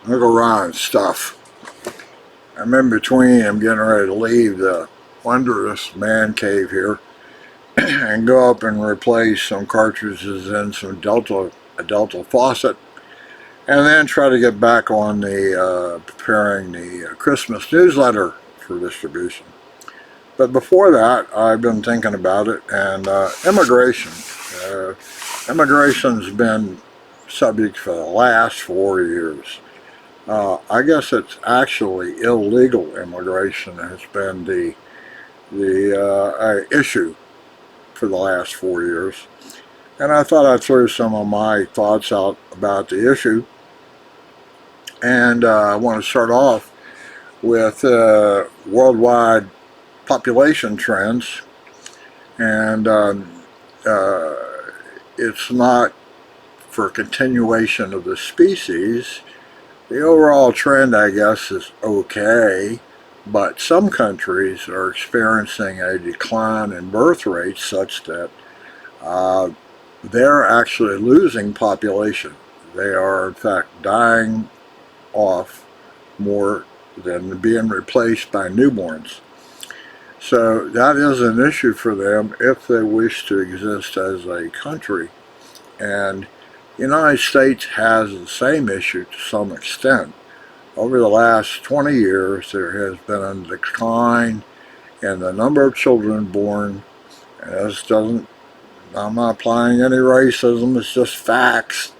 Look around stuff. I'm in between. I'm getting ready to leave the wondrous man cave here and go up and replace some cartridges in a Delta faucet, and then try to get back on the preparing the Christmas newsletter for distribution. But before that, I've been thinking about it, and immigration. Uh, Immigration's been subject for the last 4 years. I guess it's actually illegal immigration has been the issue for the last 4 years. And I thought I'd throw some of my thoughts out about the issue. And I want to start off with worldwide population trends. And it's not for continuation of the species. The overall trend, I guess, is okay, but some countries are experiencing a decline in birth rates such that they're actually losing population. They are, in fact, dying off more than being replaced by newborns. So that is an issue for them if they wish to exist as a country. And the United States has the same issue to some extent. Over the last 20 years, there has been a decline in the number of children born. I'm not applying any racism, it's just facts.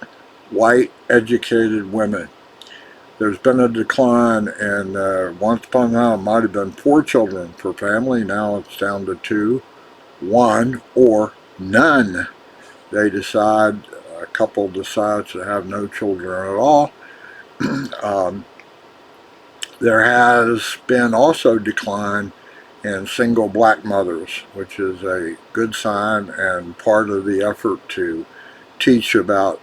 White, educated women. There's been a decline, and once upon a time it might have been 4 children per family. Now it's down to 2, 1, or none. A couple decides to have no children at all. There has been also decline in single black mothers, which is a good sign and part of the effort to teach about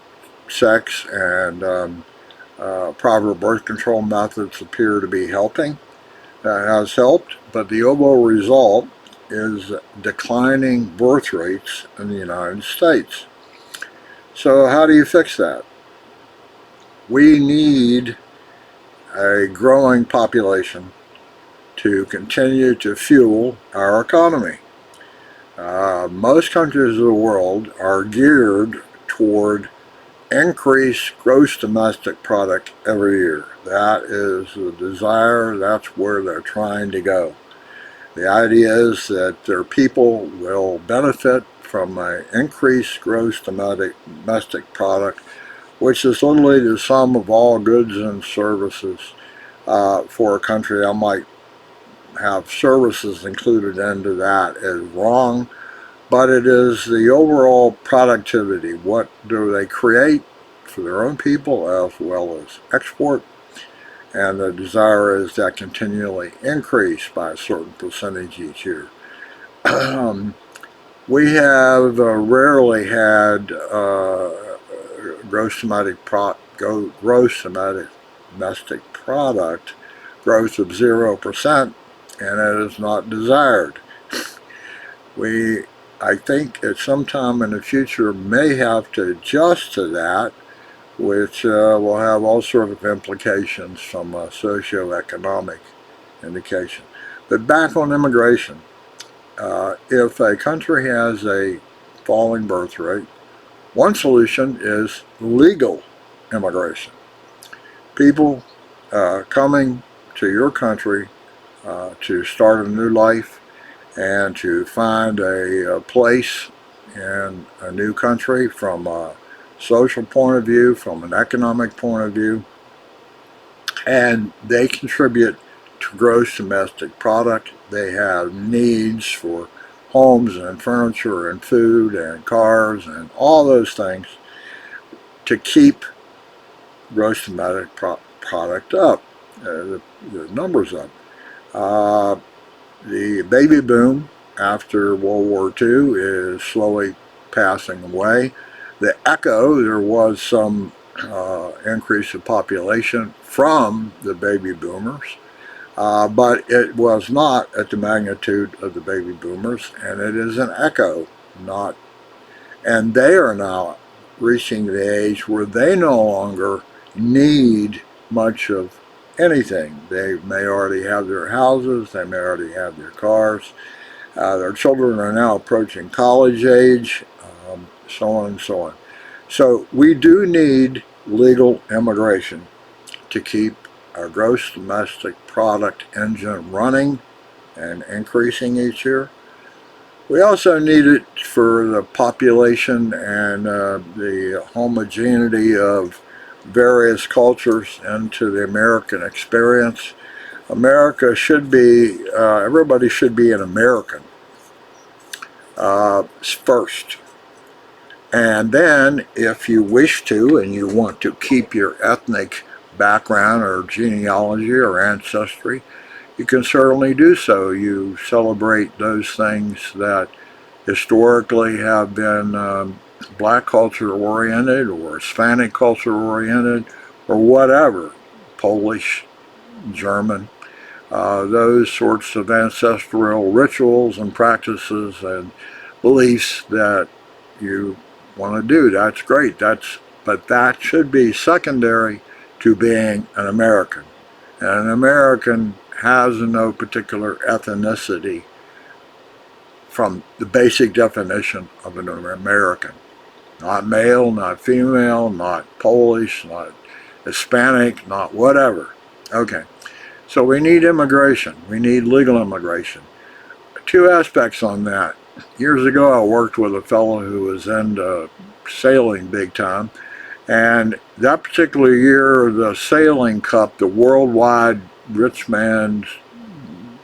sex, and proper birth control methods appear to be helping. That has helped, but the overall result is declining birth rates in the United States. So how do you fix that? We need a growing population to continue to fuel our economy. Most countries of the world are geared toward increased gross domestic product every year. That is the desire, that's where they're trying to go. The idea is that their people will benefit from an increased gross domestic product, which is literally the sum of all goods and services for a country. I might have services included into that is wrong, but it is the overall productivity. What do they create for their own people as well as export? And the desire is that continually increase by a certain percentage each year. We have rarely had gross domestic product growth of 0%, and it is not desired. I think at some time in the future may have to adjust to that, which will have all sorts of implications from a socioeconomic indication. But back on immigration, if a country has a falling birth rate, one solution is legal immigration. People coming to your country to start a new life and to find a place in a new country from a social point of view, from an economic point of view, and they contribute to gross domestic product. They have needs for homes and furniture and food and cars and all those things to keep gross domestic product up, the numbers up. The baby boom after World War II is slowly passing away. The echo, there was some increase in population from the baby boomers, but it was not at the magnitude of the baby boomers, and it is an echo, not, and they are now reaching the age where they no longer need much of anything. They may already have their houses, they may already have their cars. Their children are now approaching college age, so on and so on. So we do need legal immigration to keep our gross domestic product engine running and increasing each year. We also need it for the population and the homogeneity of various cultures into the American experience. America should be, everybody should be an American first. And then, if you wish to, and you want to keep your ethnic background or genealogy or ancestry, you can certainly do so. You celebrate those things that historically have been black culture oriented or Hispanic culture oriented or whatever, Polish, German, those sorts of ancestral rituals and practices and beliefs that you want to do. That's great. But that should be secondary to being an American. And an American has no particular ethnicity from the basic definition of an American. Not male, not female, not Polish, not Hispanic, not whatever. Okay. So we need immigration. We need legal immigration. Two aspects on that. Years ago, I worked with a fellow who was into sailing big time. And that particular year, the Sailing Cup, the worldwide rich man's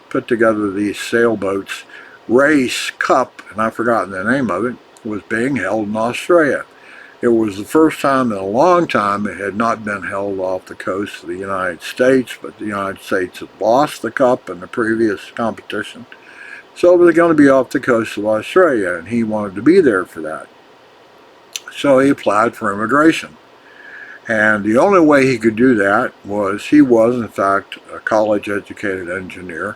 put together these sailboats race cup, and I've forgotten the name of it, was being held in Australia. It was the first time in a long time it had not been held off the coast of the United States, but the United States had lost the cup in the previous competition. So it was going to be off the coast of Australia, and he wanted to be there for that. So he applied for immigration. And the only way he could do that was he was, in fact, a college-educated engineer.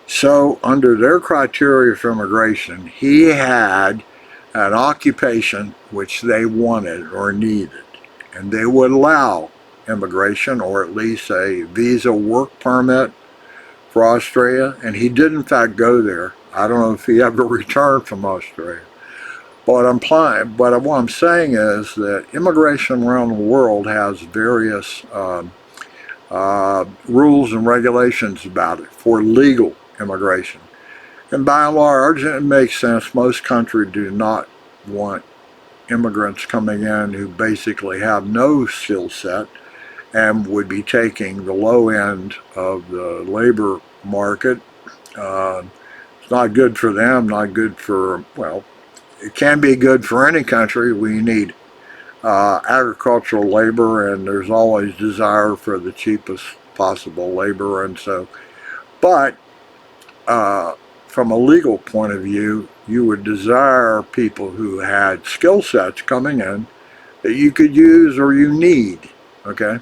So under their criteria for immigration, he had an occupation which they wanted or needed. And they would allow immigration, or at least a visa work permit for Australia. And he did, in fact, go there. I don't know if he ever returned from Australia. But what I'm saying is that immigration around the world has various rules and regulations about it for legal immigration. And by and large, it makes sense. Most countries do not want immigrants coming in who basically have no skill set and would be taking the low end of the labor market. It's not good for them, not good for, well, it can be good for any country. We need agricultural labor, and there's always desire for the cheapest possible labor. And so, but from a legal point of view, you would desire people who had skill sets coming in that you could use or you need, okay?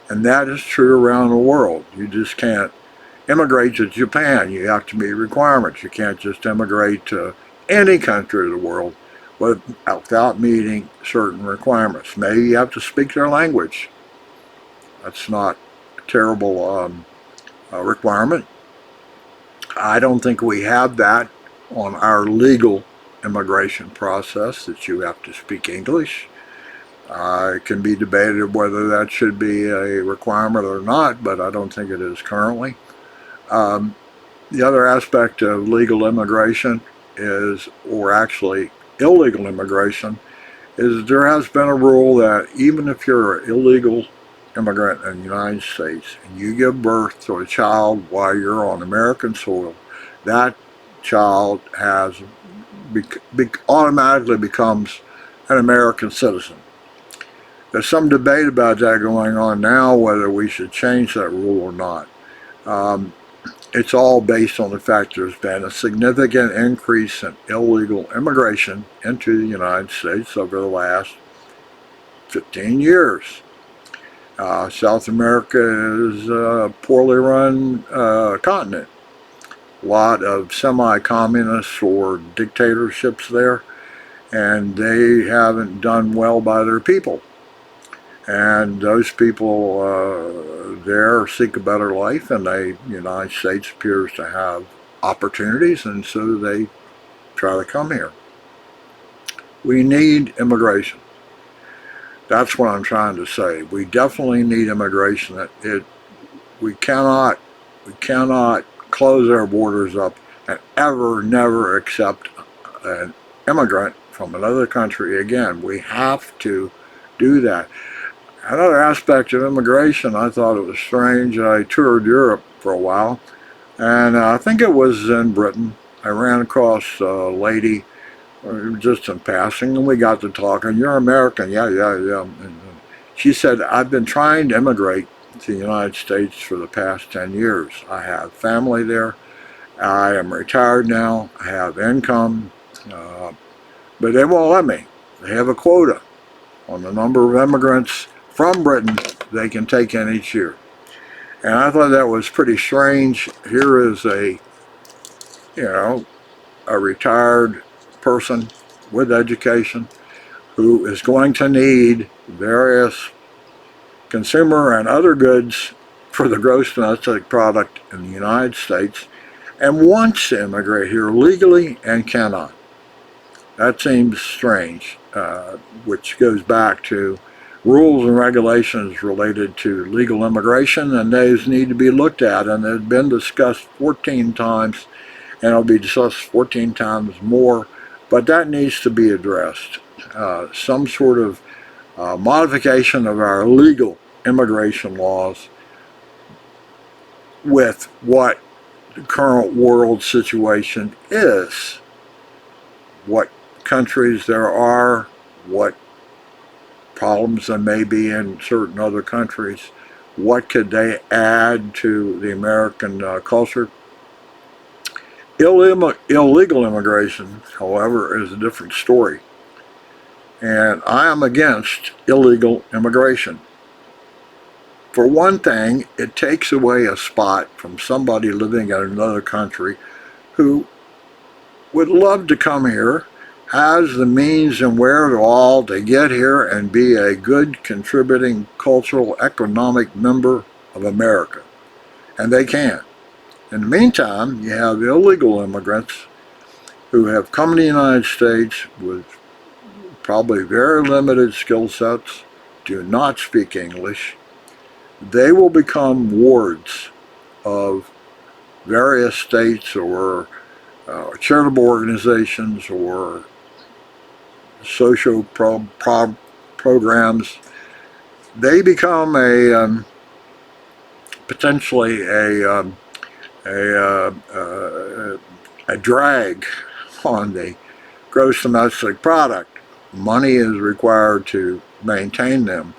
And that is true around the world. You just can't immigrate to Japan. You have to meet requirements. You can't just immigrate to any country of the world without meeting certain requirements. Maybe you have to speak their language. That's not a terrible requirement. I don't think we have that on our legal immigration process, that you have to speak English. It can be debated whether that should be a requirement or not, but I don't think it is currently. The other aspect of legal immigration is, or actually illegal immigration, is there has been a rule that even if you're an illegal immigrant in the United States and you give birth to a child while you're on American soil, that child has automatically becomes an American citizen. There's some debate about that going on now, whether we should change that rule or not. It's all based on the fact there's been a significant increase in illegal immigration into the United States over the last 15 years. South America is a poorly run continent. A lot of semi-communists or dictatorships there, and they haven't done well by their people. And those people there seek a better life, and the United States appears to have opportunities, and so they try to come here. We need immigration. That's what I'm trying to say. We definitely need immigration. We cannot close our borders up and ever, never accept an immigrant from another country again. We have to do that. Another aspect of immigration, I thought it was strange. I toured Europe for a while, and I think it was in Britain. I ran across a lady just in passing, and we got to talking. You're American, yeah, yeah, yeah. And she said, I've been trying to immigrate to the United States for the past 10 years. I have family there. I am retired now. I have income, uh, but they won't let me. They have a quota on the number of immigrants from Britain they can take in each year. And I thought that was pretty strange. Here is you know, a retired person with education who is going to need various consumer and other goods for the gross domestic product in the United States and wants to immigrate here legally and cannot. That seems strange, which goes back to rules and regulations related to legal immigration, and those need to be looked at, and they've been discussed 14 times, and it'll be discussed 14 times more, but that needs to be addressed. Some sort of modification of our legal immigration laws with what the current world situation is, what countries there are, what problems there may be in certain other countries, what could they add to the American culture. Illegal immigration, however, is a different story. And I am against illegal immigration. For one thing, it takes away a spot from somebody living in another country who would love to come here, has the means and wherewithal to get here and be a good contributing cultural economic member of America. And they can. In the meantime, you have illegal immigrants who have come to the United States with probably very limited skill sets, do not speak English. They will become wards of various states or charitable organizations or social programs. They become potentially a drag on the gross domestic product. Money is required to maintain them.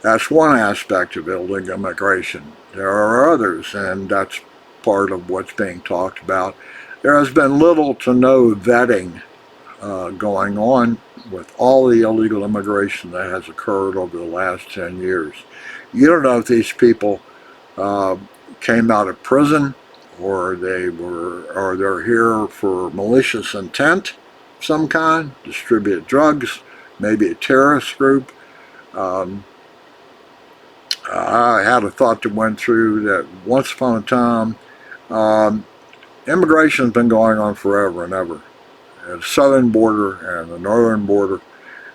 That's one aspect of illegal immigration. There are others, and that's part of what's being talked about. There has been little to no vetting going on with all the illegal immigration that has occurred over the last 10 years. You don't know if these people came out of prison or they're here for malicious intent of some kind, distribute drugs, maybe a terrorist group. I had a thought that went through that once upon a time, immigration has been going on forever and ever. The southern border and the northern border,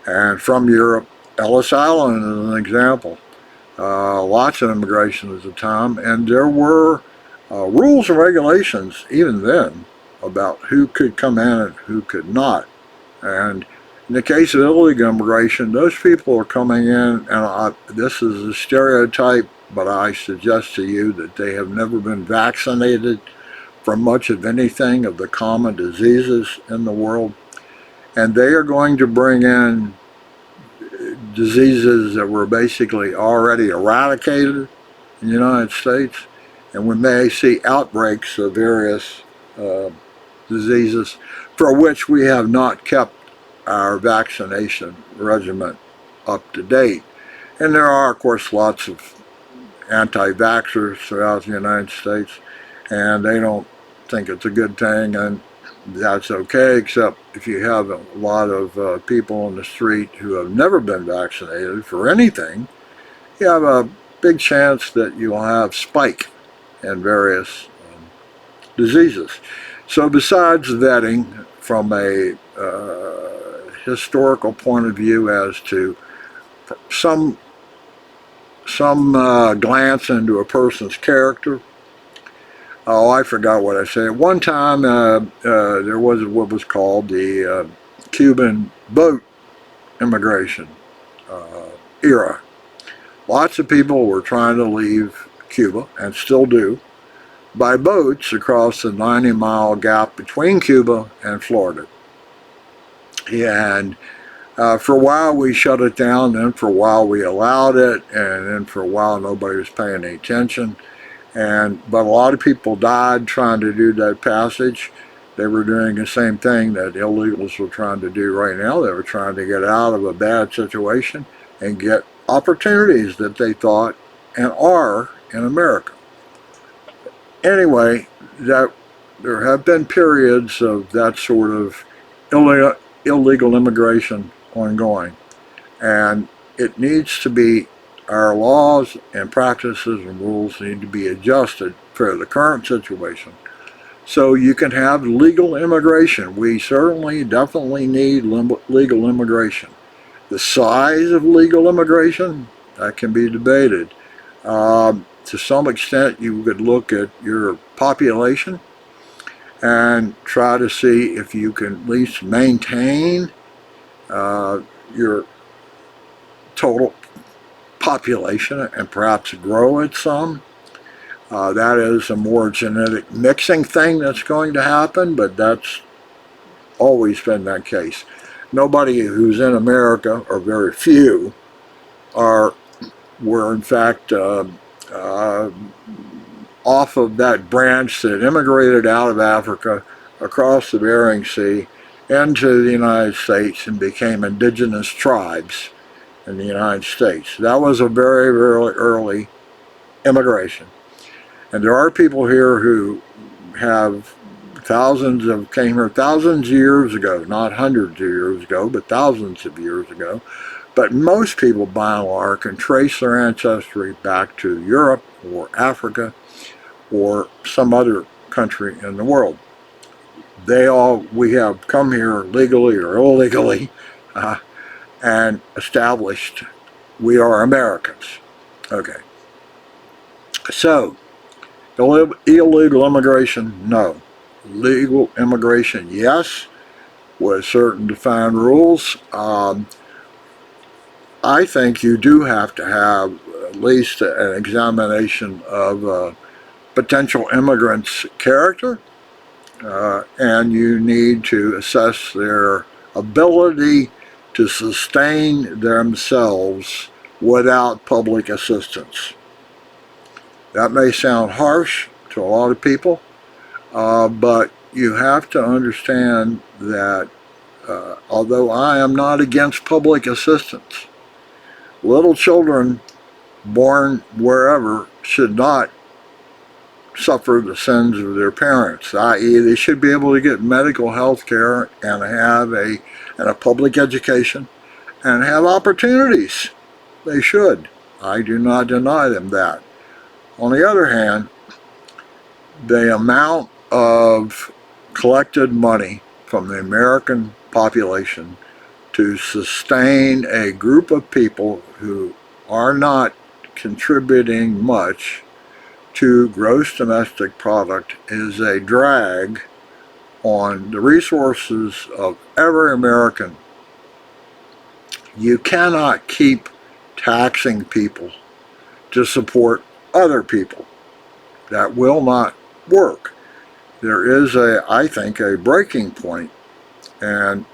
and from Europe, Ellis Island is an example. Lots of immigration at the time, and there were rules and regulations even then about who could come in and who could not. And in the case of illegal immigration, those people are coming in, and this is a stereotype, but I suggest to you that they have never been vaccinated from much of anything of the common diseases in the world. And they are going to bring in diseases that were basically already eradicated in the United States. And we may see outbreaks of various diseases for which we have not kept our vaccination regimen up to date. And there are, of course, lots of anti-vaxxers throughout the United States, and they don't think it's a good thing, and that's okay, except if you have a lot of people on the street who have never been vaccinated for anything, you have a big chance that you'll have spike in various diseases. So besides vetting from a historical point of view as to some glance into a person's character. Oh, I forgot what I said. One time there was what was called the Cuban boat immigration era. Lots of people were trying to leave Cuba, and still do, by boats across the 90-mile gap between Cuba and Florida. And for a while we shut it down, then for a while we allowed it, and then for a while nobody was paying any attention. But a lot of people died trying to do that passage. They were doing the same thing that illegals were trying to do right now. They were trying to get out of a bad situation and get opportunities that they thought and are in America. Anyway, that there have been periods of that sort of illegal immigration ongoing, and it needs to be, our laws and practices and rules need to be adjusted for the current situation so you can have legal immigration. We certainly definitely need legal immigration. The size of legal immigration, that can be debated. To some extent, you could look at your population and try to see if you can at least maintain your total population and perhaps grow it some. That is a more genetic mixing thing that's going to happen, but that's always been that case. Nobody who's in America, or very few, were in fact off of that branch that immigrated out of Africa across the Bering Sea into the United States and became indigenous tribes in the United States. That was a very, very early immigration. And there are people here who have came here thousands of years ago, not hundreds of years ago, but thousands of years ago. But most people, by and large, can trace their ancestry back to Europe or Africa or some other country in the world. We have come here legally or illegally and established we are Americans. Okay. So, illegal immigration, no. Legal immigration, yes, with certain defined rules. I think you do have to have at least an examination of potential immigrants' character, and you need to assess their ability to sustain themselves without public assistance. That may sound harsh to a lot of people, but you have to understand that although I am not against public assistance, little children born wherever should not suffer the sins of their parents, i.e. they should be able to get medical health care and have a public education and have opportunities. They should. I do not deny them that. On the other hand, the amount of collected money from the American population to sustain a group of people who are not contributing much to gross domestic product is a drag on the resources of every American. You cannot keep taxing people to support other people. That will not work. There is I think, a breaking point, and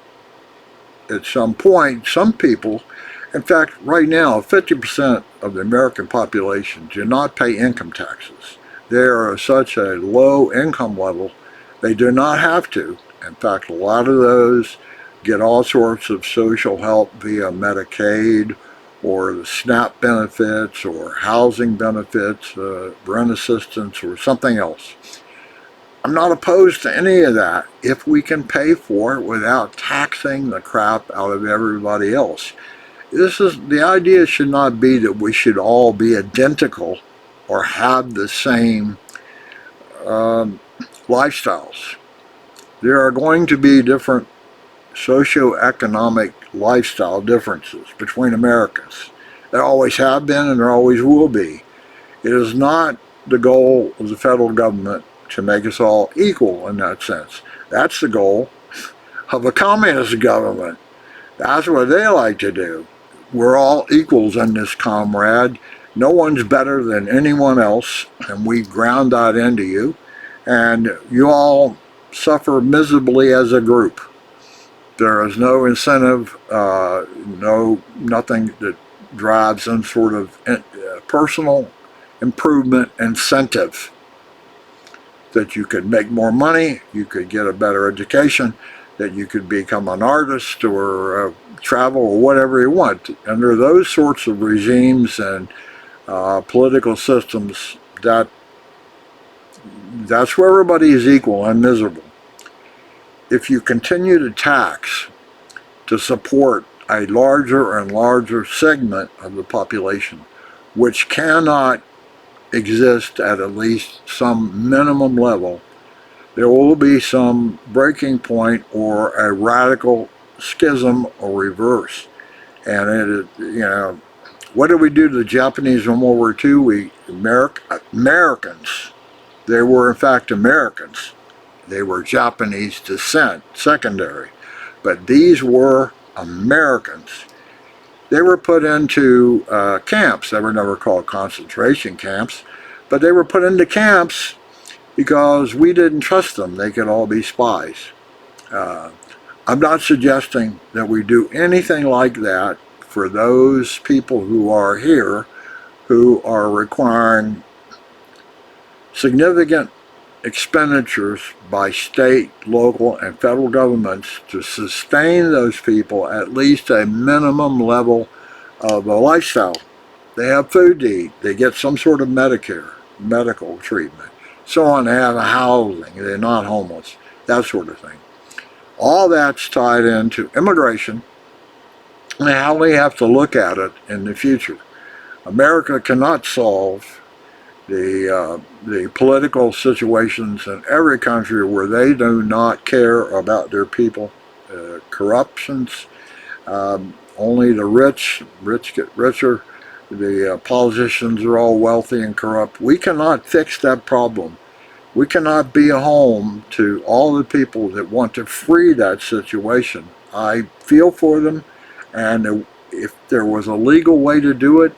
at some point, some people, in fact, right now, 50% of the American population do not pay income taxes. They are such a low income level, they do not have to. In fact, a lot of those get all sorts of social help via Medicaid or the SNAP benefits or housing benefits, rent assistance, or something else. I'm not opposed to any of that if we can pay for it without taxing the crap out of everybody else. The idea should not be that we should all be identical or have the same lifestyles. There are going to be different socioeconomic lifestyle differences between Americans. There always have been and there always will be. It is not the goal of the federal government to make us all equal in that sense. That's the goal of a communist government. That's what they like to do. We're all equals in this, comrade. No one's better than anyone else, and we ground that into you. And you all suffer miserably as a group. There is no incentive, nothing that drives some sort of personal improvement incentive that you could make more money, you could get a better education, that you could become an artist or travel or whatever you want. Under those sorts of regimes and political systems, that's where everybody is equal and miserable. If you continue to tax to support a larger and larger segment of the population, which cannot exist at least some minimum level, there will be some breaking point or a radical schism or reverse. And what did we do to the Japanese in World War II? Americans. They were in fact Americans. They were Japanese descent, secondary. But these were Americans. They were put into camps. They were never called concentration camps, but they were put into camps because we didn't trust them. They could all be spies. I'm not suggesting that we do anything like that for those people who are here who are requiring significant expenditures by state, local, and federal governments to sustain those people at least a minimum level of a lifestyle. They have food to eat. They get some sort of medical treatment. So on, they have a housing. They're not homeless. That sort of thing. All that's tied into immigration and how we have to look at it in the future. America cannot solve the political situations in every country where they do not care about their people. Corruptions, only the rich get richer. The politicians are all wealthy and corrupt. We cannot fix that problem. We cannot be a home to all the people that want to free that situation. I feel for them, and if there was a legal way to do it,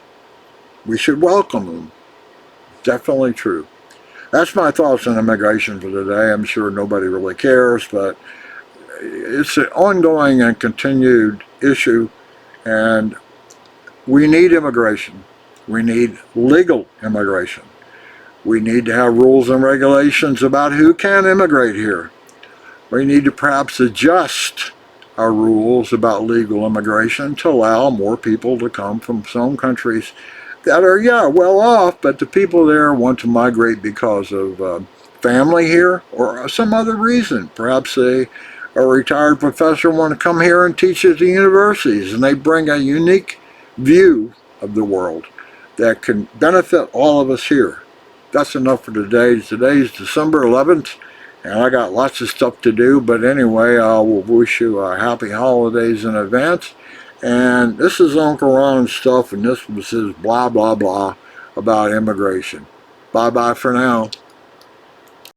we should welcome them. Definitely true. That's my thoughts on immigration for today. I'm sure nobody really cares, but it's an ongoing and continued issue, and we need immigration. We need legal immigration. We need to have rules and regulations about who can immigrate here. We need to perhaps adjust our rules about legal immigration to allow more people to come from some countries that are, well off, but the people there want to migrate because of family here or some other reason. Perhaps a retired professor want to come here and teach at the universities, and they bring a unique view of the world that can benefit all of us here. That's enough for today. Today's December 11th, and I got lots of stuff to do, but anyway, I will wish you happy holidays in advance. And this is Uncle Ron's stuff, and this was his blah blah blah about immigration. Bye bye for now.